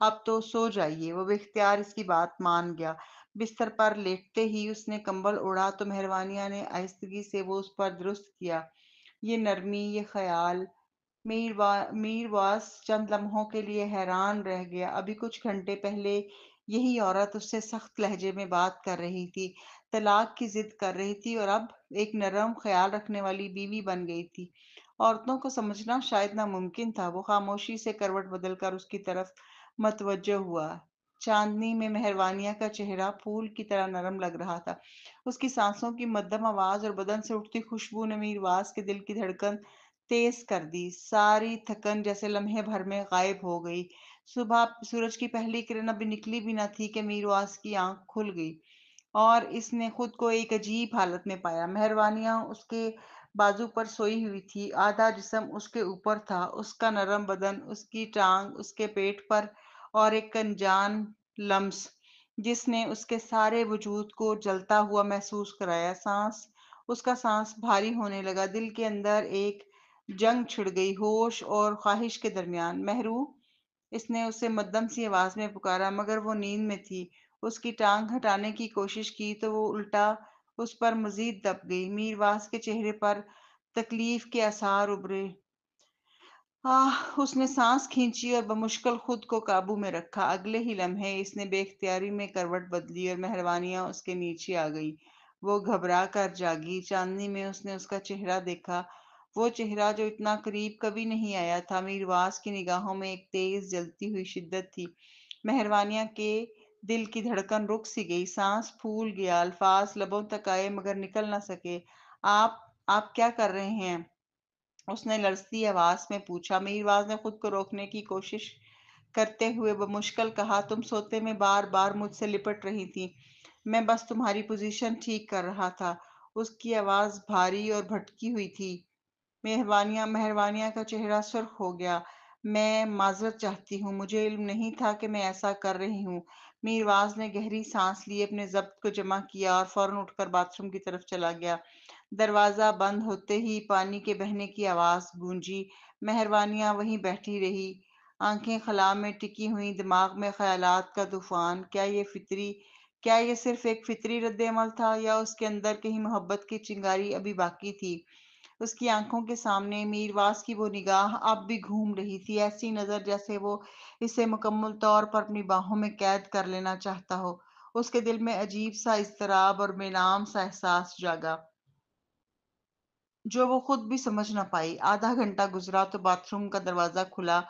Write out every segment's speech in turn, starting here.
اب تو سو جائیے۔ وہ باختیار اس کی بات مان گیا۔ بستر پر لیٹتے ہی اس نے کمبل اڑا تو مہروانیہ نے آہستگی سے وہ اس پر درست کیا۔ یہ نرمی، یہ خیال۔ میر واس چند لمحوں کے لیے حیران رہ گیا۔ ابھی کچھ گھنٹے پہلے یہی عورت اس سے سخت لہجے میں بات کر رہی تھی، طلاق کی ضد کر رہی تھی، اور اب ایک نرم خیال رکھنے والی بیوی بن گئی تھی۔ عورتوں کو سمجھنا شاید ناممکن تھا۔ وہ خاموشی سے کروٹ بدل کر اس کی طرف متوجہ ہوا۔ چاندنی میں مہروانیہ کا چہرہ پھول کی طرح نرم لگ رہا تھا۔ اس کی سانسوں کی مدھم آواز اور بدن سے اٹھتی خوشبو نے میرواس کے دل کی دھڑکن تیز کر دی۔ ساری تھکن جیسے لمحے بھر میں غائب ہو گئی۔ صبح سورج کی پہلی کرن ابھی نکلی بھی نہ تھی کہ میرواس کی آنکھ کھل گئی اور اس نے خود کو ایک عجیب حالت میں پایا۔ مہروانیہ اس کے بازو پر سوئی ہوئی تھی، آدھا جسم اس کے اوپر تھا، اس کا نرم بدن، اس کی ٹانگ اس کے پیٹ پر، اور ایک انجان لمس جس نے اس کے سارے وجود کو جلتا ہوا محسوس کرایا۔ اس کا سانس بھاری ہونے لگا۔ دل کے اندر ایک جنگ چھڑ گئی، ہوش اور خواہش کے درمیان۔ مہرو، اس نے اسے مدھم سی آواز میں پکارا، مگر وہ نیند میں تھی۔ اس کی ٹانگ ہٹانے کی کوشش کی تو وہ الٹا اس پر مزید دب گئی۔ میرواس کے چہرے پر تکلیف کے آثار ابھرے۔ اس نے سانس کھینچی اور بمشکل خود کو قابو میں رکھا۔ اگلے ہی لمحے اس نے بے اختیاری میں کروٹ بدلی اور مہروانیہ اس کے نیچے آ گئی۔ وہ گھبرا کر جاگی۔ چاندنی میں اس نے اس کا چہرہ دیکھا، وہ چہرہ جو اتنا قریب کبھی نہیں آیا تھا۔ میرواس کی نگاہوں میں ایک تیز جلتی ہوئی شدت تھی۔ مہروانیہ کے دل کی دھڑکن رک سی گئی، سانس پھول گیا، الفاظ لبوں تک آئے مگر نکل نہ سکے۔ آپ کیا کر رہے ہیں؟ اس نے لرزتی آواز میں پوچھا۔ میرواز نے خود کو روکنے کی کوشش کرتے ہوئے بمشکل کہا، تم سوتے میں بار بار مجھ سے لپٹ رہی تھی، میں بس تمہاری پوزیشن ٹھیک کر رہا تھا۔ اس کی آواز بھاری اور بھٹکی ہوئی تھی۔ مہروانیہ کا چہرہ سرخ ہو گیا۔ میں معذرت چاہتی ہوں، مجھے علم نہیں تھا کہ میں ایسا کر رہی ہوں۔ میرواز نے گہری سانس لی، اپنے ضبط کو جمع کیا اور فوراً اٹھ کر باتھ روم کی طرف چلا گیا۔ دروازہ بند ہوتے ہی پانی کے بہنے کی آواز گونجی۔ مہروانیہ وہیں بیٹھی رہی، آنکھیں خلا میں ٹکی ہوئی، دماغ میں خیالات کا طوفان۔ کیا یہ صرف ایک فطری رد عمل تھا یا اس کے اندر کہیں محبت کی چنگاری ابھی باقی تھی؟ اس کی آنکھوں کے سامنے میرواس کی وہ نگاہ اب بھی گھوم رہی تھی، ایسی نظر جیسے وہ اسے مکمل طور پر اپنی باہوں میں قید کر لینا چاہتا ہو۔ اس کے دل میں عجیب سا اضطراب اور بے نام سا احساس جاگا جو وہ خود بھی سمجھ نہ پائی۔ آدھا گھنٹہ گزرا تو باتھ روم کا دروازہ کھلا۔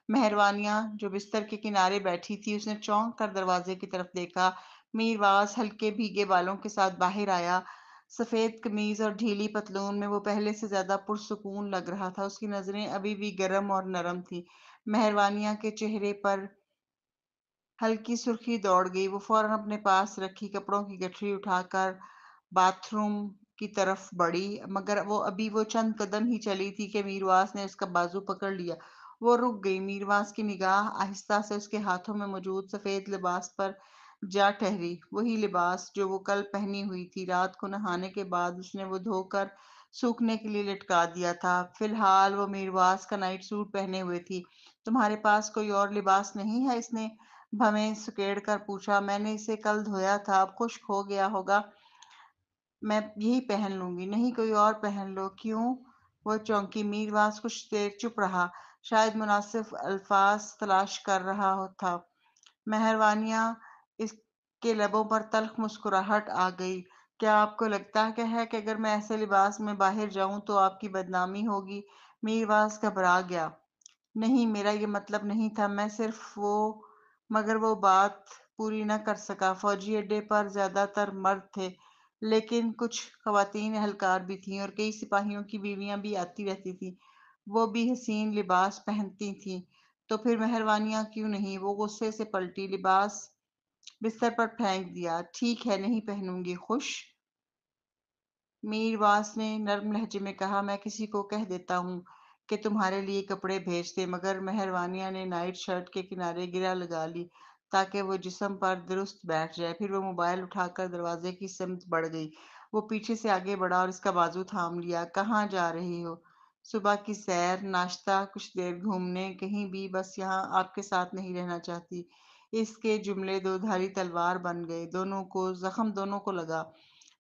مہروانیہ جو بستر کے کنارے بیٹھی تھی، اس نے چونک کر دروازے کی طرف دیکھا۔ میرواس ہلکے بھیگے بالوں کے ساتھ باہر آیا۔ سفید قمیض اور ڈھیلی پتلون میں وہ پہلے سے زیادہ پرسکون لگ رہا تھا۔ اس کی نظریں ابھی بھی گرم اور نرم تھیں۔ مہروانیہ کے چہرے پر ہلکی سرخی دوڑ گئی۔ وہ فوراً اپنے پاس رکھی کپڑوں کی گٹھری اٹھا کر باتھ روم کی طرف بڑھی، مگر وہ چند قدم ہی چلی تھی کہ میرواس نے اس کا بازو پکڑ لیا۔ وہ رک گئی۔ میرواس کی نگاہ آہستہ سے اس کے ہاتھوں میں موجود سفید لباس پر جا ٹھہری، وہی لباس جو وہ کل پہنی ہوئی تھی۔ رات کو نہانے کے بعد اس نے وہ دھو کر سوکھنے کے لیے لٹکا دیا تھا۔ فی الحال وہ میرواس کا نائٹ سوٹ پہنے ہوئے تھی۔ تمہارے پاس کوئی اور لباس نہیں ہے؟ اس نے بھویں سکیڑ کر پوچھا۔ میں نے اسے کل دھویا تھا، اب خشک ہو گیا ہوگا، میں یہی پہن لوں گی۔ نہیں، کوئی اور پہن لو۔ کیوں؟ وہ چونکی۔ میرواس کچھ دیر چپ رہا، شاید مناسب الفاظ تلاش کر رہا تھا۔ مہروانیہ، اس کے لبوں پر تلخ مسکراہٹ آ گئی۔ کیا آپ کو لگتا ہے کہ اگر میں ایسے لباس میں باہر جاؤں تو آپ کی بدنامی ہوگی؟ میرواس گھبرا گیا۔ نہیں، میرا یہ مطلب نہیں تھا، میں صرف مگر وہ بات پوری نہ کر سکا۔ فوجی اڈے پر زیادہ تر مرد تھے، لیکن کچھ خواتین اہلکار بھی تھیں اور کئی سپاہیوں کی بیویاں بھی آتی رہتی تھیں، وہ بھی حسین لباس پہنتی تھیں۔ تو پھر مہروانیہ کیوں نہیں؟ وہ غصے سے پلٹی، لباس بستر پر پھینک دیا۔ ٹھیک ہے، نہیں پہنوں گی۔ خوش؟ میرواس نے نرم لہجے میں کہا، میں کسی کو کہہ دیتا ہوں کہ تمہارے لیے کپڑے بھیج دے۔ مگر مہروانیہ نے نائٹ شرٹ کے کنارے گرہ لگا لی تاکہ وہ جسم پر درست بیٹھ جائے۔ پھر وہ موبائل اٹھا کر دروازے کی سمت بڑھ گئی۔ وہ پیچھے سے آگے بڑھا اور اس کا بازو تھام لیا۔ کہاں جا رہی ہو؟ صبح کی سیر، ناشتہ، کچھ دیر گھومنے، کہیں بھی، بس یہاں آپ کے ساتھ نہیں رہنا چاہتی۔ اس کے جملے دو دھاری تلوار بن گئے، دونوں کو لگا۔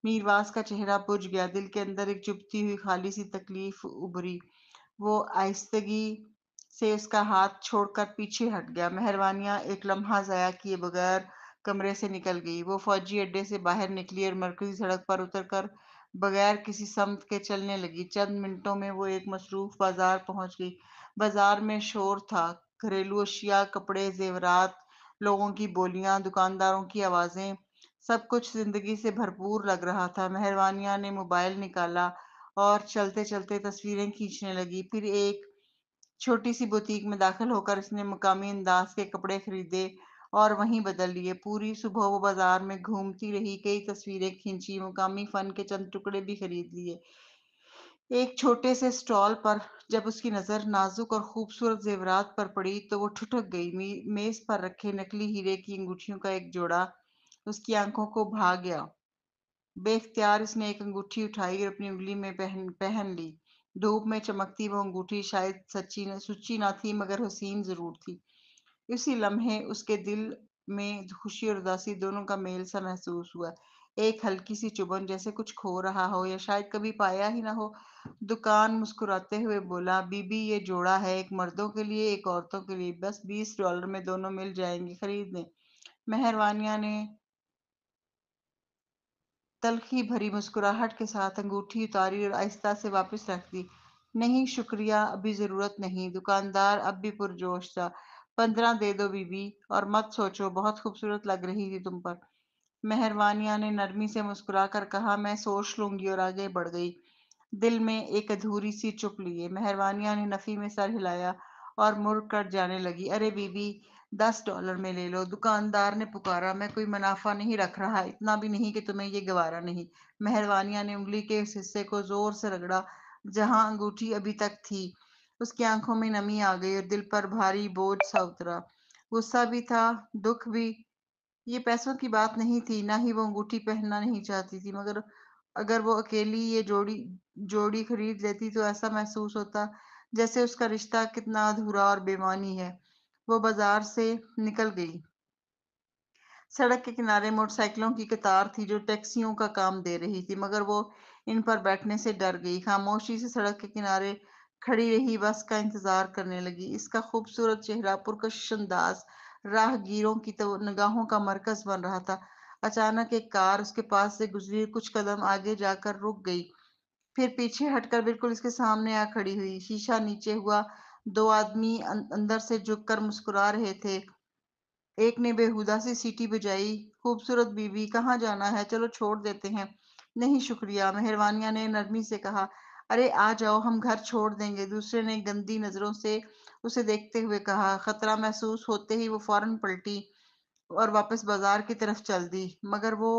میرواس کا چہرہ بجھ گیا، دل کے اندر ایک چبھتی ہوئی خالی سی تکلیف ابھری۔ وہ آہستگی سے اس کا ہاتھ چھوڑ کر پیچھے ہٹ گیا۔ مہروانیاں ایک لمحہ ضائع کیے بغیر کمرے سے نکل گئی۔ وہ فوجی اڈے سے باہر نکلی اور مرکزی سڑک پر اتر کر بغیر کسی سمت کے چلنے لگی۔ چند منٹوں میں وہ ایک مصروف بازار پہنچ گئی۔ بازار میں شور تھا، گھریلو اشیاء، کپڑے، زیورات، لوگوں کی بولیاں، دکانداروں کی آوازیں، سب کچھ زندگی سے بھرپور لگ رہا تھا۔ مہروانیہ نے موبائل نکالا اور چلتے چلتے تصویریں کھینچنے لگی۔ پھر ایک چھوٹی سی بوتیک میں داخل ہو کر اس نے مقامی انداز کے کپڑے خریدے اور وہیں بدل لیے۔ پوری صبح وہ بازار میں گھومتی رہی، کئی تصویریں کھینچی، مقامی فن کے چند ٹکڑے بھی خرید لیے۔ ایک چھوٹے سے اسٹال پر جب اس کی نظر نازک اور خوبصورت زیورات پر پڑی تو وہ ٹھٹک گئی۔ میز پر رکھے نکلی ہیرے کی انگوٹھیوں کا ایک جوڑا اس کی آنکھوں کو بھا گیا۔ بے اختیار اس نے ایک انگوٹھی اٹھائی اور اپنی انگلی میں پہن لی۔ دھوپ میں چمکتی وہ انگوٹھی شاید سچی نہ تھی مگر حسین ضرور تھی۔ اسی لمحے اس کے دل میں خوشی اور اداسی دونوں کا میل سا محسوس ہوا۔ ایک ہلکی سی چبھن، جیسے کچھ کھو رہا ہو یا شاید کبھی پایا ہی نہ ہو۔ دکان مسکراتے ہوئے بولا، بی بی یہ جوڑا ہے، ایک مردوں کے لیے ایک عورتوں کے لیے، بس $20 میں دونوں مل جائیں گے، خرید لیں۔ مہروانیہ نے تلخی بھری مسکراہٹ کے ساتھ انگوٹھی اتاری اور آہستہ سے واپس رکھ دی۔ نہیں شکریہ، ابھی ضرورت نہیں۔ دکاندار اب بھی پرجوش تھا۔ 15 دے دو بی بی، اور مت سوچو، بہت خوبصورت لگ رہی تھی تم پر۔ مہروانیہ نے نرمی سے مسکرا کر کہا، میں سوچ لوں گی، اور آگے بڑھ گئی، دل میں ایک ادھوری سی چپ لیے۔ مہروانیہ نے نفی میں سر ہلایا اور مڑ کر جانے لگی۔ ارے بی بی، $10 میں لے لو، دکاندار نے پکارا، میں کوئی منافع نہیں رکھ رہا، اتنا بھی نہیں کہ تمہیں یہ گوارا نہیں۔ مہروانیہ نے انگلی کے اس حصے کو زور سے رگڑا جہاں انگوٹھی ابھی تک تھی۔ اس کی آنکھوں میں نمی آ گئی اور دل پر بھاری بوجھ سا اترا۔ غصہ بھی تھا، دکھ بھی۔ یہ پیسوں کی بات نہیں تھی، نہ ہی وہ انگوٹھی پہننا نہیں چاہتی تھی، مگر اگر وہ اکیلی یہ جوڑی خرید لیتی تو ایسا محسوس ہوتا جیسے اس کا رشتہ کتنا ادھورا اور بے معنی ہے۔ وہ بازار سے نکل گئی۔ سڑک کے کنارے موٹر سائیکلوں کی قطار تھی جو ٹیکسیوں کا کام دے رہی تھی، مگر وہ ان پر بیٹھنے سے ڈر گئی۔ خاموشی سے سڑک کے کنارے کھڑی رہی، بس کا انتظار کرنے لگی۔ اس کا خوبصورت چہرہ پرکشش انداز راہ گیروں کی نگاہوں کا مرکز بن رہا تھا۔ اچانک ایک کار اس کے پاس سے گزری، کچھ قدم آگے جا کر رک گئی، پھر پیچھے ہٹ کر بالکل اس کے سامنے آ کھڑی ہوئی۔ شیشہ نیچے ہوا، دو آدمی اندر سے جھک کر مسکرا رہے تھے۔ ایک نے بےہودہ سی سیٹی بجائی، خوبصورت بی بی، کہاں جانا ہے؟ چلو چھوڑ دیتے ہیں۔ نہیں شکریہ، مہروانیہ نے نرمی سے کہا۔ ارے آ جاؤ، ہم گھر چھوڑ دیں گے، دوسرے نے گندی نظروں سے اسے دیکھتے ہوئے کہا۔ خطرہ محسوس ہوتے ہی وہ فوراً پلٹی اور واپس بازار کی طرف چل دی، مگر وہ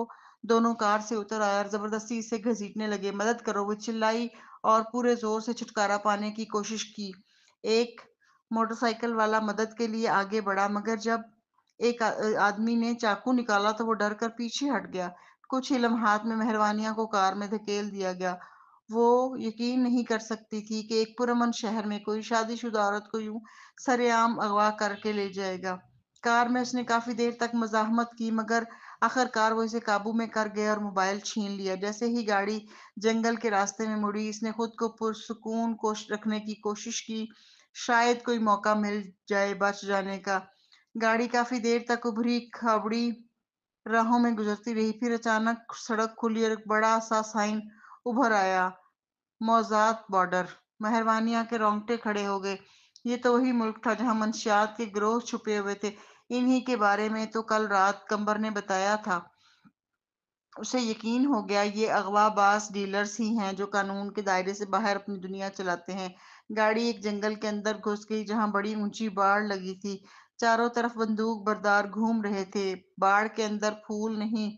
دونوں کار سے اتر آئے اور زبردستی اسے گھسیٹنے لگے۔ مدد کرو، وہ چلائی اور پورے زور سے چھٹکارا پانے کی کوشش کی۔ ایک موٹر سائیکل والا مدد کے لیے آگے بڑھا، مگر جب ایک آدمی نے چاقو نکالا تو وہ ڈر کر پیچھے ہٹ گیا۔ کچھ ہی لمحات میں مہروانیہ کو کار میں دھکیل دیا گیا۔ وہ یقین نہیں کر سکتی تھی کہ ایک پرامن شہر میں کوئی شادی شدہ عورت کو یوں سرے عام اغوا کر کے لے جائے گا۔ کار میں اس نے کافی دیر تک مزاحمت کی، مگر آخر کار وہ اسے قابو میں کر گئے اور موبائل چھین لیا۔ جیسے ہی گاڑی جنگل کے راستے میں مڑی، اس نے خود کو پرسکون رکھنے کی کوشش کی، شاید کوئی موقع مل جائے بچ جانے کا۔ گاڑی کافی دیر تک ابھری کھابڑی راہوں میں گزرتی رہی، پھر اچانک سڑک کھلی اور ایک بڑا سا سائن ابھر آیا، موزات بارڈر۔ مہروانیہ کے رونگٹے کھڑے ہو گئے۔ یہ تو وہی ملک تھا جہاں منشیات کے گروہ چھپے ہوئے تھے، انہی کے بارے میں تو کل رات قمبر نے بتایا تھا۔ اسے یقین ہو گیا یہ اغوا باز ڈیلرز ہی ہیں جو قانون کے دائرے سے باہر اپنی دنیا چلاتے ہیں۔ گاڑی ایک جنگل کے اندر گھس گئی جہاں بڑی اونچی باڑ لگی تھی۔ چاروں طرف بندوق بردار گھوم رہے تھے۔ باڑ کے اندر پھول نہیں،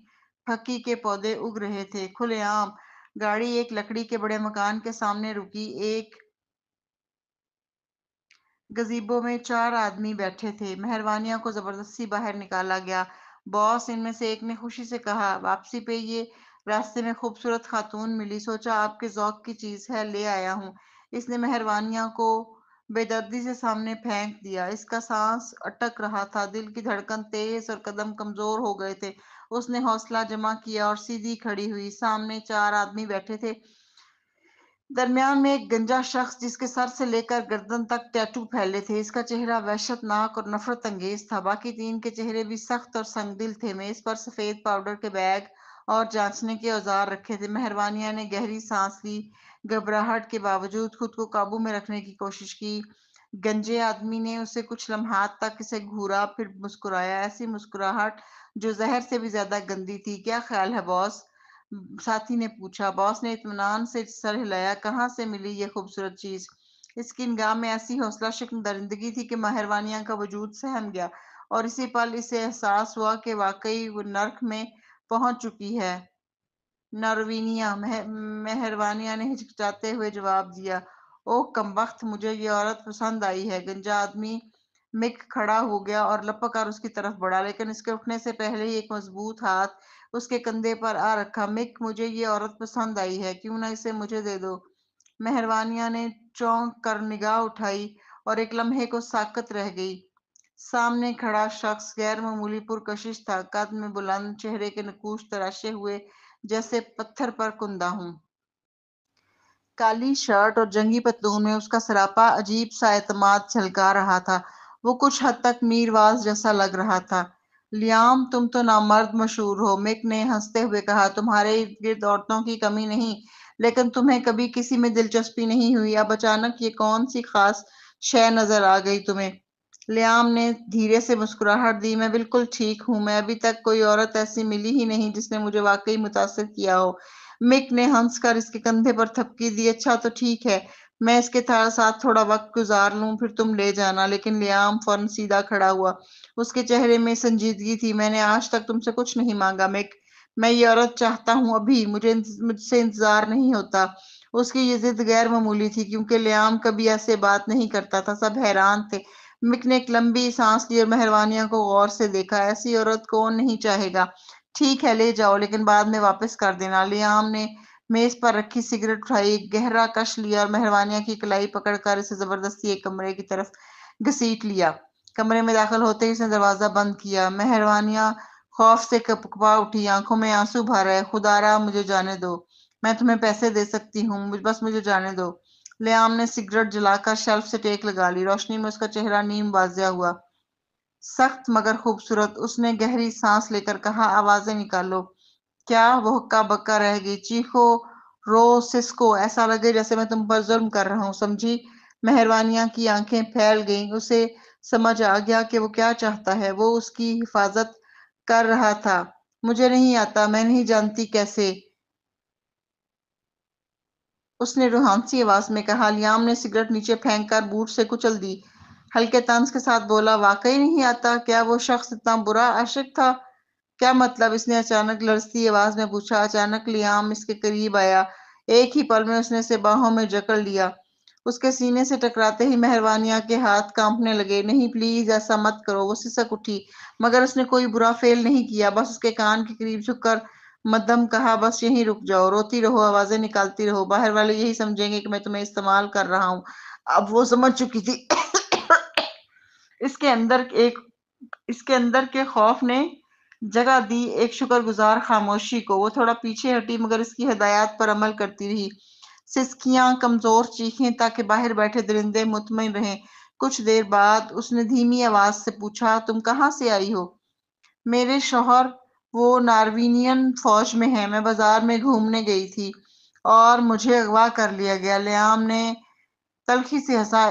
پھکی کے پودے اگ رہے تھے، کھلے عام۔ گاڑی ایک لکڑی کے بڑے مکان کے سامنے رکی۔ ایک گزیبو میں 4 آدمی بیٹھے تھے۔ مہروانیہ کو زبردستی باہر نکالا گیا۔ باس، ان میں سے ایک نے خوشی سے کہا۔ واپسی پہ یہ راستے میں خوبصورت خاتون ملی، سوچا آپ کے ذوق کی چیز ہے، لے آیا ہوں۔ اس نے مہروانیہ کو بے دردی سے سامنے پھینک دیا۔ اس کا سانس اٹک رہا تھا، دل کی دھڑکن تیز اور قدم کمزور ہو گئے تھے۔ اس نے حوصلہ جمع کیا اور سیدھی کھڑی ہوئی۔ سامنے 4 آدمی بیٹھے تھے، درمیان میں ایک گنجا شخص جس کے سر سے لے کر گردن تک ٹیٹو پھیلے تھے۔ اس کا چہرہ وحشت ناک اور نفرت انگیز تھا۔ باقی 3 کے چہرے بھی سخت اور سنگ دل تھے۔ میز پر سفید پاؤڈر کے بیگ اور جانچنے کے اوزار رکھے تھے۔ مہروانیہ نے گہری سانس لی، گھبراہٹ کے باوجود خود کو قابو میں رکھنے کی کوشش کی۔ گنجے آدمی نے اسے کچھ لمحات تک اسے گھورا، پھر مسکرایا، ایسی مسکراہٹ جو زہر سے بھی زیادہ گندی تھی۔ کیا خیال ہے باس؟ ساتھی نے پوچھا۔ باس نے اطمینان سے سر ہلایا۔ کہاں سے ملی یہ خوبصورت چیز؟ اس کی نگاہ میں ایسی حوصلہ شکن درندگی تھی کہ مہروانیہ کا وجود سہم گیا اور اسی پل اسے احساس ہوا کہ واقعی وہ نرک میں پہنچ چکی ہے۔ ناروینیا، مہروانیہ نے ہچکچاتے ہوئے جواب دیا۔ اوہ کمبخت، مجھے یہ عورت پسند آئی ہے۔ گنجا آدمی مک کھڑا ہو گیا اور لپک کر اس کی طرف بڑھا، لیکن اس کے اٹھنے سے پہلے ہی ایک مضبوط ہاتھ اس کے کندھے پر آ رکھا۔ مک، مجھے یہ عورت پسند آئی ہے، کیوں نہ اسے مجھے دے دو؟ مہروانیہ نے چونک کر نگاہ اٹھائی اور ایک لمحے کو ساکت رہ گئی۔ سامنے کھڑا شخص غیر معمولی پرکشش تھا، قد میں بلند، چہرے کے نقوش تراشے ہوئے جیسے پتھر پر کندہ ہوں۔ کالی شرٹ اور جنگی پتلون میں اس کا سراپا عجیب سا اعتماد جھلکا رہا تھا۔ وہ کچھ حد تک میرواز جیسا لگ رہا تھا۔ لیام، تم تو نامرد مشہور ہو، مک نے ہنستے ہوئے کہا۔ تمہارے ارد گرد عورتوں کی کمی نہیں، لیکن تمہیں کبھی کسی میں دلچسپی نہیں ہوئی۔ اب اچانک یہ کون سی خاص شے نظر آ گئی تمہیں؟ لیام نے دھیرے سے مسکراہٹ دی۔ میں بالکل ٹھیک ہوں، میں ابھی تک کوئی عورت ایسی ملی ہی نہیں جس نے مجھے واقعی متاثر کیا ہو۔ مک نے ہنس کر اس کے کندھے پر تھپکی دی۔ اچھا تو ٹھیک ہے، میں اس کے ساتھ تھوڑا وقت گزار لوں، پھر تم لے جانا۔ لیکن لیام فوراً سیدھا کھڑا ہوا، اس کے چہرے میں سنجیدگی تھی۔ میں نے آج تک تم سے کچھ نہیں مانگا مک، میں یہ عورت چاہتا ہوں ابھی، مجھ سے انتظار نہیں ہوتا۔ اس کی یہ ضد غیر معمولی تھی کیونکہ لیام کبھی ایسے بات نہیں کرتا تھا۔ سب حیران تھے۔ مک نے ایک لمبی سانس لی اور مہروانیہ کو غور سے دیکھا۔ ایسی عورت کون نہیں چاہے گا؟ ٹھیک ہے، لے جاؤ، لیکن بعد میں واپس کر دینا۔ لیام نے میز پر رکھی سگریٹ اٹھائی، ایک گہرا کش لیا اور مہروانیہ کی کلائی پکڑ کر اسے زبردستی ایک کمرے کی طرف گھسیٹ لیا۔ کمرے میں داخل ہوتے ہی اس نے دروازہ بند کیا۔ مہروانیہ خوف سے کپکپا اٹھی، آنکھوں میں آنسو بھر آئے۔ خدا را، مجھے جانے دو، میں تمہیں پیسے دے سکتی ہوں، بس مجھے جانے دو۔ لیام نے سگریٹ جلا کر شیلف سے ٹیک لگا لی۔ روشنی میں اس کا چہرہ نیم واضح ہوا، سخت مگر خوبصورت۔ اس نے گہری سانس لے کر کہا، آوازیں نکالو۔ کیا؟ وہ ہکا بکا رہ گئی۔ چیخو، رو، سسکو، ایسا لگے جیسے میں تم پر ظلم کر رہا ہوں، سمجھی؟ مہروانیہ کی آنکھیں پھیل گئیں۔ اسے سمجھ آ گیا کہ وہ کیا چاہتا ہے۔ وہ اس کی حفاظت کر رہا تھا۔ مجھے نہیں آتا، میں نہیں جانتی کیسے، اس نے روحان سی آواز میں کہا۔ لیام نے سگریٹ نیچے پھینک کر بوٹ سے کچل دی، ہلکے طنز کے ساتھ بولا، واقعی نہیں آتا؟ کیا وہ شخص اتنا برا عاشق تھا؟ کیا مطلب؟ اس نے اچانک لرزتی آواز میں پوچھا۔ اچانک لیام اس کے قریب آیا، ایک ہی پل میں اس نے اسے باہوں میں جکڑ لیا۔ اس کے سینے سے ٹکراتے ہی مہروانیہ کے ہاتھ کانپنے لگے۔ نہیں پلیز، ایسا مت کرو، وہ سسک اٹھی، مگر اس نے کوئی برا فعل نہیں کیا، بس اس کے کان کے قریب جھک کر مدھم کہا، بس یہیں رک جاؤ، روتی رہو، آوازیں نکالتی رہو، باہر والے یہی سمجھیں گے کہ میں تمہیں استعمال کر رہا ہوں۔ اب وہ سمجھ چکی تھی۔ اس کے اندر کے خوف نے جگہ دی ایک شکر گزار خاموشی کو۔ وہ تھوڑا پیچھے ہٹی مگر اس کی ہدایات پر عمل کرتی رہی، سسکیاں، کمزور چیخیں، تاکہ باہر بیٹھے درندے مطمئن رہیں۔ کچھ دیر بعد اس نے دھیمی آواز سے پوچھا، تم کہاں سے آئی ہو؟ میرے شوہر، وہ ناروینین فوج میں ہیں، میں بازار میں گھومنے گئی تھی اور مجھے اغوا کر لیا گیا۔ لیام نے تلخی سے ہنسا،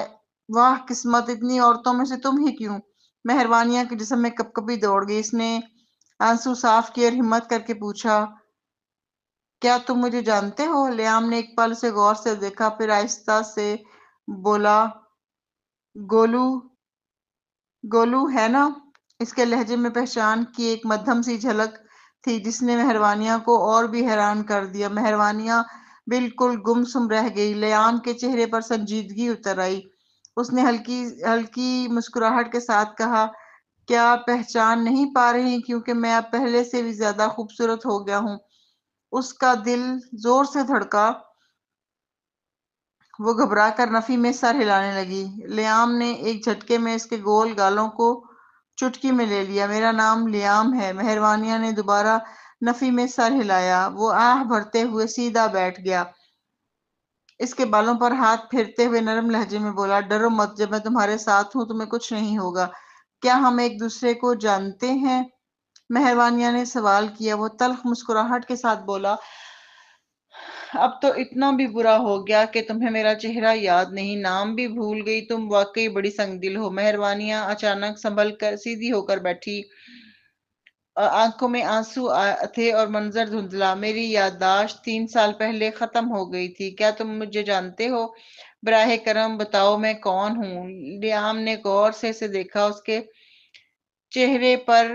واہ قسمت، اتنی عورتوں میں سے تم ہی کیوں؟ مہروانیہ کے جسم میں کپکپی دوڑ گئی۔ اس نے آنسو صاف کیے اور ہمت کر کے پوچھا، کیا تم مجھے جانتے ہو؟ لیام نے ایک پل سے غور سے دیکھا، پھر آہستہ سے بولا، گولو، گولو ہے نا؟ اس کے لہجے میں پہچان کی ایک مدھم سی جھلک تھی جس نے مہروانیہ کو اور بھی حیران کر دیا۔ مہروانیہ بالکل گمسم رہ گئی۔ لیام کے چہرے پر سنجیدگی اتر آئی۔ اس نے ہلکی مسکراہٹ کے ساتھ کہا، کیا پہچان نہیں پا رہی کیونکہ میں اب پہلے سے بھی زیادہ خوبصورت ہو گیا ہوں؟ اس کا دل زور سے دھڑکا وہ گھبرا کر نفی میں سر ہلانے لگی۔ لیام نے ایک جھٹکے میں اس کے گول گالوں کو چٹکی میں لے لیا۔ میرا نام لیام ہے۔ مہروانیہ نے دوبارہ نفی میں سر ہلایا۔ وہ آہ بھرتے ہوئے سیدھا بیٹھ گیا۔ اس کے بالوں پر ہاتھ پھیرتے ہوئے نرم لہجے میں بولا، ڈرو مت، جب میں تمہارے ساتھ ہوں تمہیں کچھ نہیں ہوگا۔ کیا ہم ایک دوسرے کو جانتے ہیں؟ مہروانیہ نے سوال کیا۔ وہ تلخ مسکراہٹ کے ساتھ بولا، اب تو اتنا بھی برا ہو گیا کہ تمہیں میرا چہرہ یاد نہیں، نام بھی بھول گئی، تم واقعی بڑی سنگ دل ہو۔ مہروانیہ اچانک سنبھل کر سیدھی ہو کر بیٹھی، آنکھوں میں آنسو تھے اور منظر دھندلا۔ میری یادداشت 3 سال پہلے ختم ہو گئی تھی۔ کیا تم مجھے جانتے ہو؟ براہ کرم بتاؤ میں کون ہوں؟ لیام نے غور سے اسے دیکھا۔ اس کے چہرے پر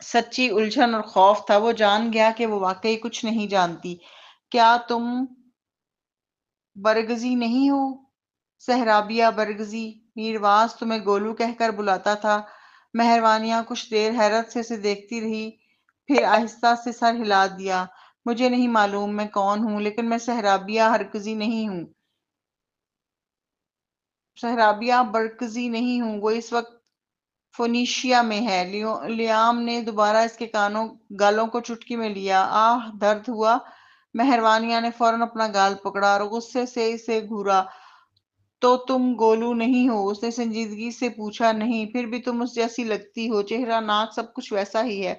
سچی الجھن اور خوف تھا۔ وہ جان گیا کہ وہ واقعی کچھ نہیں جانتی۔ کیا تم برگزی نہیں ہو؟ سہرابیہ برگزی، میرواس تمہیں گولو کہہ کر بلاتا تھا۔ مہروانیہ کچھ دیر حیرت سے اسے دیکھتی رہی، پھر آہستہ سے سر ہلا دیا۔ مجھے نہیں معلوم میں کون ہوں، لیکن میں سہرابیہ ہرگزی نہیں ہوں۔ سہرابیہ برگزی نہیں ہوں۔ وہ اس وقت فونیشیا میں ہے۔ لیام نے دوبارہ اس کے گالوں کو چٹکی میں لیا۔ آہ درد ہوا۔ مہروانیہ نے فوراً اپنا گال پکڑا اور غصے سے اسے گھورا۔ تو تم گولو نہیں ہو؟ اس نے سنجیدگی سے پوچھا۔ نہیں، پھر بھی تم اس جیسی لگتی ہو، چہرہ ناک سب کچھ ویسا ہی ہے،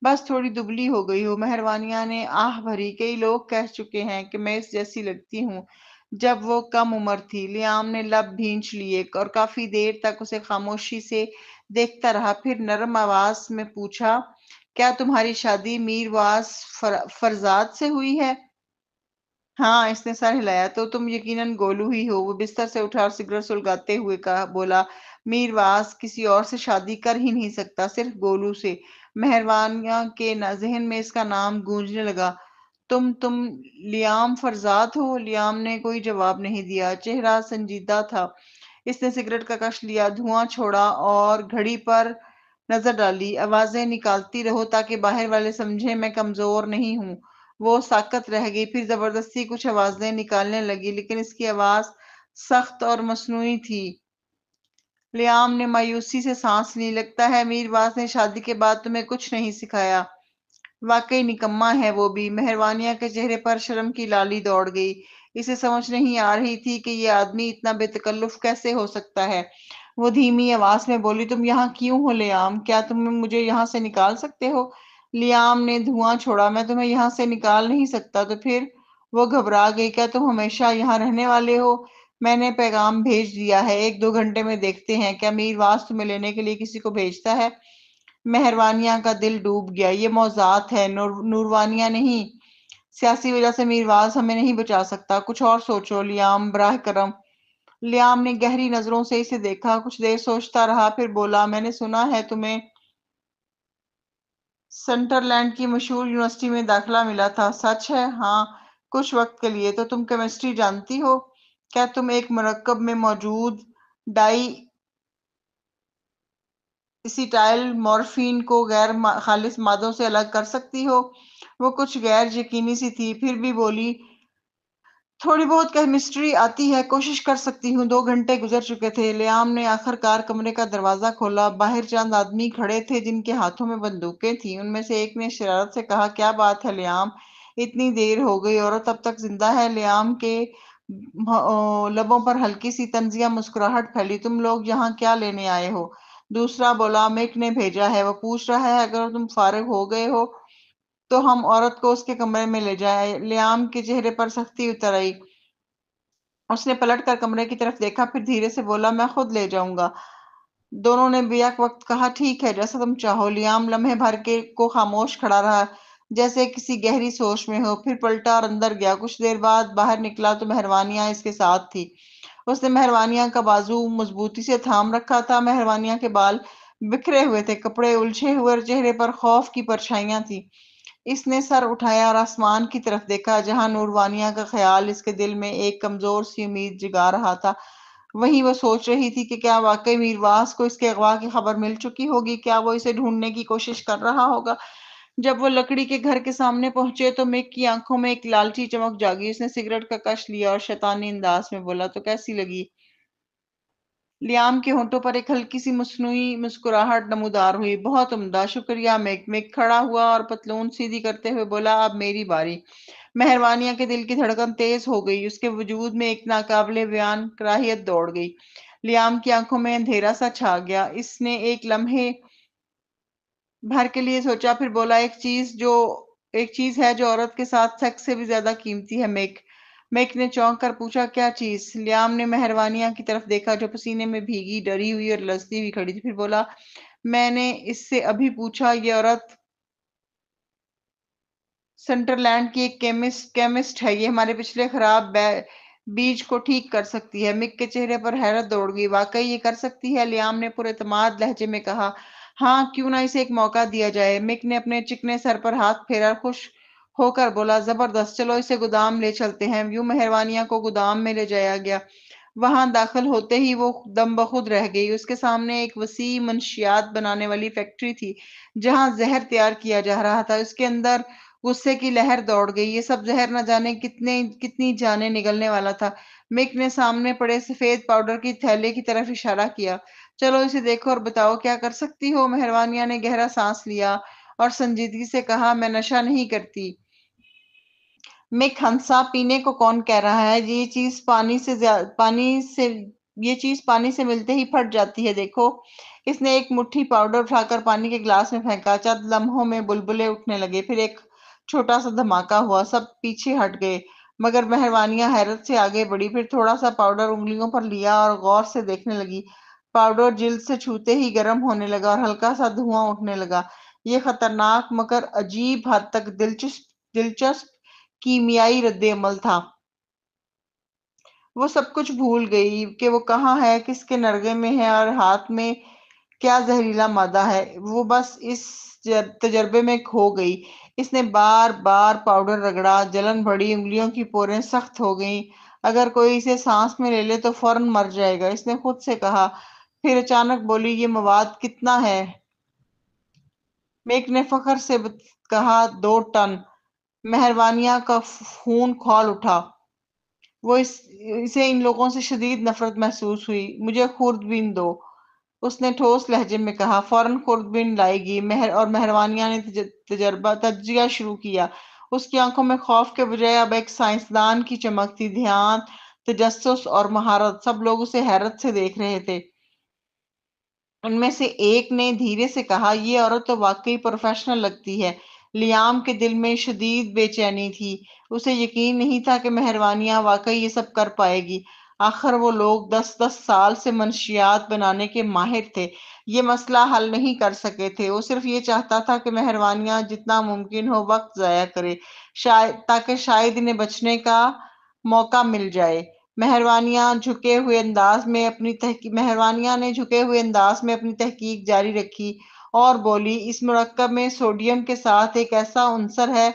بس تھوڑی دبلی ہو گئی ہو۔ مہروانیہ نے آہ بھری۔ کئی لوگ کہہ چکے ہیں کہ میں اس جیسی لگتی ہوں جب وہ کم عمر تھی۔ لیام نے لب بھینچ لیے اور کافی دیر تک اسے خاموشی سے دیکھتا رہا، پھر نرم آواز میں پوچھا، کیا تمہاری شادی میرواس فرزاد سے ہوئی ہے؟ ہاں، اس نے سر ہلایا۔ تو تم یقیناً گولو ہی ہو۔ وہ بستر سے اٹھا اور سگریٹ سلگاتے ہوئے بولا، میرواس کسی اور سے شادی کر ہی نہیں سکتا، صرف گولو سے۔ مہروانیہ کے ذہن میں اس کا نام گونجنے لگا۔ تم لیام فرزاد ہو؟ لیام نے کوئی جواب نہیں دیا، چہرہ سنجیدہ تھا۔ اس نے سگریٹ کا کش لیا، دھواں چھوڑا اور گھڑی پر نظر ڈالی۔ آوازیں نکالتی رہو تاکہ باہر والے سمجھیں میں کمزور نہیں ہوں۔ وہ ساکت رہ گئی، پھر زبردستی کچھ آوازیں نکالنے لگی، لیکن اس کی آواز سخت اور مصنوعی تھی۔ لیام نے مایوسی سے سانس لی۔ لگتا ہے میرواس نے شادی کے بعد تمہیں کچھ نہیں سکھایا۔ واقعی نکما ہے وہ بھی۔ مہروانیہ کے چہرے پر شرم کی لالی دوڑ گئی۔ اسے سمجھ نہیں آ رہی تھی کہ یہ آدمی اتنا بے تکلف کیسے ہو سکتا ہے۔ وہ دھیمی آواز میں بولی، تم یہاں کیوں ہو لیام؟ کیا تم مجھے یہاں سے نکال سکتے ہو؟ لیام نے دھواں چھوڑا، میں تمہیں یہاں سے نکال نہیں سکتا۔ تو پھر؟ وہ گھبرا گئی، کیا تم ہمیشہ یہاں رہنے والے ہو؟ میں نے پیغام بھیج دیا ہے، 1-2 گھنٹے میں دیکھتے ہیں۔ کیا میرواس تمہیں لینے کے لیے کسی کو بھیجتا ہے؟ مہروانیہ کا دل ڈوب گیا۔ یہ موضوعات ہے، نوروانیہ نہیں۔ سیاسی وجہ سے میرواس ہمیں نہیں بچا سکتا، کچھ اور سوچو لیام، براہ کرم۔ لیام نے گہری نظروں سے اسے دیکھا، کچھ دیر سوچتا رہا، پھر بولا، میں نے سنا ہے تمہیں سنٹرلینڈ کی مشہور یونیورسٹی میں داخلہ ملا تھا، سچ ہے؟ ہاں، کچھ وقت کے لیے۔ تو تم کیمسٹری جانتی ہو؟ کیا تم ایک مرکب میں موجود ڈائی اسیٹائل مورفین کو غیر خالص مادوں سے الگ کر سکتی ہو؟ وہ کچھ غیر یقینی سی تھی، پھر بھی بولی، تھوڑی بہت کیمسٹری آتی ہے، کوشش کر سکتی ہوں۔ 2 گھنٹے گزر چکے تھے۔ لیام نے آخر کار کمرے کا دروازہ کھولا۔ باہر چند آدمی کھڑے تھے جن کے ہاتھوں میں بندوقیں تھیں۔ ان میں سے ایک نے شرارت سے کہا، کیا بات ہے لیام، اتنی دیر ہو گئی، عورت اب تک زندہ ہے؟ لیام کے لبوں پر ہلکی سی طنزیہ مسکراہٹ پھیلی۔ تم لوگ یہاں کیا لینے آئے ہو؟ دوسرا بولا، مک نے بھیجا ہے، وہ پوچھ رہا ہے اگر تم فارغ ہو گئے ہو تو ہم عورت کو اس کے کمرے میں لے جائیں۔ لیام کے چہرے پر سختی اتر آئی۔ اس نے پلٹ کر کمرے کی طرف دیکھا، پھر دھیرے سے بولا، میں خود لے جاؤں گا۔ دونوں نے بیک وقت کہا، ٹھیک ہے، جیسا تم چاہو۔ لیام لمحے بھر کو خاموش کھڑا رہا، جیسے کسی گہری سوچ میں ہو، پھر پلٹا اور اندر گیا۔ کچھ دیر بعد باہر نکلا تو مہروانیہ اس کے ساتھ تھی۔ اس نے مہروانیہ کا بازو مضبوطی سے تھام رکھا تھا۔ مہروانیہ کے بال بکھرے ہوئے تھے، کپڑے الجھے ہوئے اور چہرے پر خوف کی پرچھائیاں تھیں۔ اس نے سر اٹھایا اور آسمان کی طرف دیکھا، جہاں نوروانیہ کا خیال اس کے دل میں ایک کمزور سی امید جگا رہا تھا۔ وہیں وہ سوچ رہی تھی کہ کیا واقعی میرواس کو اس کے اغوا کی خبر مل چکی ہوگی؟ کیا وہ اسے ڈھونڈنے کی کوشش کر رہا ہوگا؟ جب وہ لکڑی کے گھر کے سامنے پہنچے تو میک کی آنکھوں میں ایک لالچی چمک جاگی. اس نے سگریٹ کا کش لیا اور شیطانی انداز میں بولا، تو کیسی لگی؟ لیام کے ہونٹوں پر ایک ہلکی سی مصنوعی مسکراہٹ نمودار ہوئی. بہت عمدہ، شکریہ میک. میک کھڑا ہوا اور پتلون سیدھی کرتے ہوئے بولا، اب میری باری. مہروانیہ کے دل کی دھڑکن تیز ہو گئی. اس کے وجود میں ایک ناقابل بیان کراہیت دوڑ گئی. لیام کی آنکھوں میں اندھیرا سا چھا گیا. اس نے ایک لمحے بھر کے لیے سوچا، پھر بولا، ایک چیز ہے جو عورت کے ساتھ سیکس سے بھی زیادہ قیمتی ہے میک. میک نے چونک کر پوچھا، کیا چیز؟ لیام نے مہروانیہ کی طرف دیکھا جو پسینے میں بھیگی، ڈری ہوئی اور لرزتی ہوئی کھڑی تھی. پھر بولا، میں نے اس سے ابھی پوچھا، یہ عورت سنٹرلینڈ کی ایک کیمسٹ ہے. یہ ہمارے پچھلے خراب بیج کو ٹھیک کر سکتی ہے. مک کے چہرے پر حیرت دوڑ گئی. واقعی یہ کر سکتی ہے؟ لیام نے پر اعتماد لہجے میں کہا. ہاں، کیوں نہ اسے ایک موقع دیا جائے. مک نے اپنے چکنے سر پر ہاتھ پھیرا، خوش ہو کر بولا، زبردست، چلو اسے گودام لے چلتے ہیں. یوں مہروانیہ کو گودام میں لے جایا گیا. وہاں داخل ہوتے ہی وہ دم بخود رہ گئی. اس کے سامنے ایک وسیع منشیات بنانے والی فیکٹری تھی جہاں زہر تیار کیا جا رہا تھا. اس کے اندر غصے کی لہر دوڑ گئی. یہ سب زہر نہ جانے کتنی جانیں نگلنے والا تھا. مک نے سامنے پڑے سفید پاؤڈر کی تھیلے کی طرف اشارہ کیا. چلو اسے دیکھو اور بتاؤ کیا کر سکتی ہو. مہروانیہ نے گہرا سانس لیا اور سنجیدگی سے کہا، میں نشہ نہیں کرتی. مک ہنسا. پینے کو کون کہہ رہا ہے؟ یہ چیز پانی سے ملتے ہی پھٹ جاتی ہے، دیکھو. اس نے ایک مٹھی پاؤڈر اٹھا کر پانی کے گلاس میں پھینکا. چند لمحوں میں بلبلے اٹھنے لگے. پھر ایک چھوٹا سا دھماکہ ہوا. سب پیچھے ہٹ گئے مگر مہروانیہ حیرت سے آگے بڑھی. پھر تھوڑا سا پاؤڈر انگلیوں پر لیا اور غور سے دیکھنے لگی. پاؤڈر جلد سے چھوتے ہی گرم ہونے لگا اور ہلکا سا دھواں اٹھنے لگا. یہ خطرناک مگر عجیب حد تک دلچسپ کیمیائی رد عمل تھا. وہ سب کچھ بھول گئی کہ وہ کہاں ہے، کس کے نرغے میں ہے اور ہاتھ میں کیا زہریلا مادہ ہے. وہ بس اس تجربے میں کھو گئی. اس نے بار بار پاؤڈر رگڑا. جلن بڑی، انگلیوں کی پوریں سخت ہو گئیں. اگر کوئی اسے سانس میں لے لے تو فوراً مر جائے گا، اس نے خود سے کہا. پھر اچانک بولی، یہ مواد کتنا ہے؟ میک نے فخر سے کہا، 2 ٹن. مہروانیہ کا خون کھول اٹھا. اسے ان لوگوں سے شدید نفرت محسوس ہوئی. مجھے خوردبین دو، اس نے ٹھوس لہجے میں کہا. فوراً خوردبین لائے گی اور مہروانیہ نے تجزیہ شروع کیا. اس کی آنکھوں میں خوف کے بجائے اب ایک سائنسدان کی چمک تھی. دھیان، تجسس اور مہارت. سب لوگ اسے حیرت سے دیکھ رہے تھے. ان میں سے ایک نے دھیرے سے کہا، یہ عورت تو واقعی پروفیشنل لگتی ہے. لیام کے دل میں شدید بے چینی تھی. اسے یقین نہیں تھا کہ مہروانیہ واقعی یہ سب کر پائے گی. آخر وہ لوگ 10 سال سے منشیات بنانے کے ماہر تھے. یہ مسئلہ حل نہیں کر سکے تھے. وہ صرف یہ چاہتا تھا کہ مہروانیہ جتنا ممکن ہو وقت ضائع کرے تاکہ شاید انہیں بچنے کا موقع مل جائے. مہروانیہ نے جھکے ہوئے انداز میں اپنی تحقیق جاری رکھی اور بولی، اس مرکب میں سوڈیم کے ساتھ ایک ایسا عنصر ہے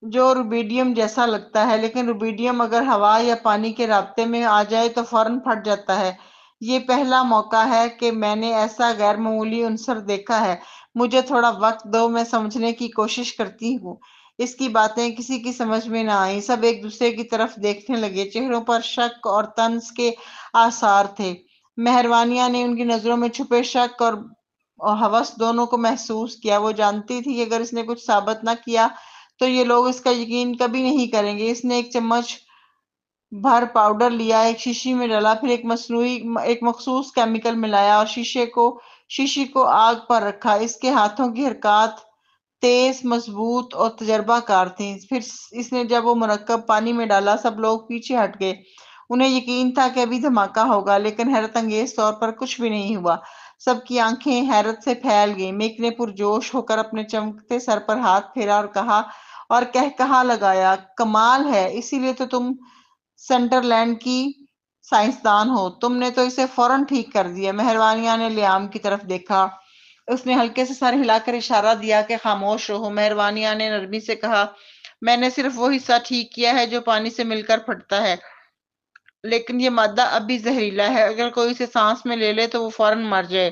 جو روبیڈیم جیسا لگتا ہے، لیکن روبیڈیم اگر ہوا یا پانی کے رابطے میں آ جائے تو فوراً پھٹ جاتا ہے. یہ پہلا موقع ہے کہ میں نے ایسا غیر معمولی عنصر دیکھا ہے. مجھے تھوڑا وقت دو، میں سمجھنے کی کوشش کرتی ہوں. اس کی باتیں کسی کی سمجھ میں نہ آئیں. سب ایک دوسرے کی طرف دیکھنے لگے. چہروں پر شک اور طنز کے آثار تھے. مہروانیہ نے ان کی نظروں میں چھپے شک اور ہوس دونوں کو محسوس کیا. وہ جانتی تھی کہ اگر اس نے کچھ ثابت نہ کیا تو یہ لوگ اس کا یقین کبھی نہیں کریں گے. اس نے ایک چمچ بھر پاؤڈر لیا، ایک شیشی میں ڈالا، پھر ایک مخصوص کیمیکل ملایا اور شیشی کو آگ پر رکھا. اس کے ہاتھوں کی حرکات تیز، مضبوط اور تجربہ کار تھیں. پھر اس نے جب وہ مرکب پانی میں ڈالا، سب لوگ پیچھے ہٹ گئے. انہیں یقین تھا کہ ابھی دھماکہ ہوگا، لیکن حیرت انگیز طور پر کچھ بھی نہیں ہوا. سب کی آنکھیں حیرت سے پھیل گئیں. میک نے پرجوش ہو کر اپنے چمکتے سر پر ہاتھ پھیرا اور کہا اور کہا لگایا، کمال ہے، اسی لیے تو تم سنٹرلینڈ کی سائنسدان ہو. تم نے تو اسے فوراً ٹھیک کر دیا. مہروانیہ نے لیام کی طرف دیکھا. اس نے ہلکے سے سر ہلا کر اشارہ دیا کہ خاموش رہو. مہروانیہ نے نرمی سے کہا، میں نے صرف وہ حصہ ٹھیک کیا ہے جو پانی سے مل کر پھٹتا ہے، لیکن یہ مادہ اب بھی زہریلا ہے. اگر کوئی اسے سانس میں لے لے تو وہ فوراً مر جائے.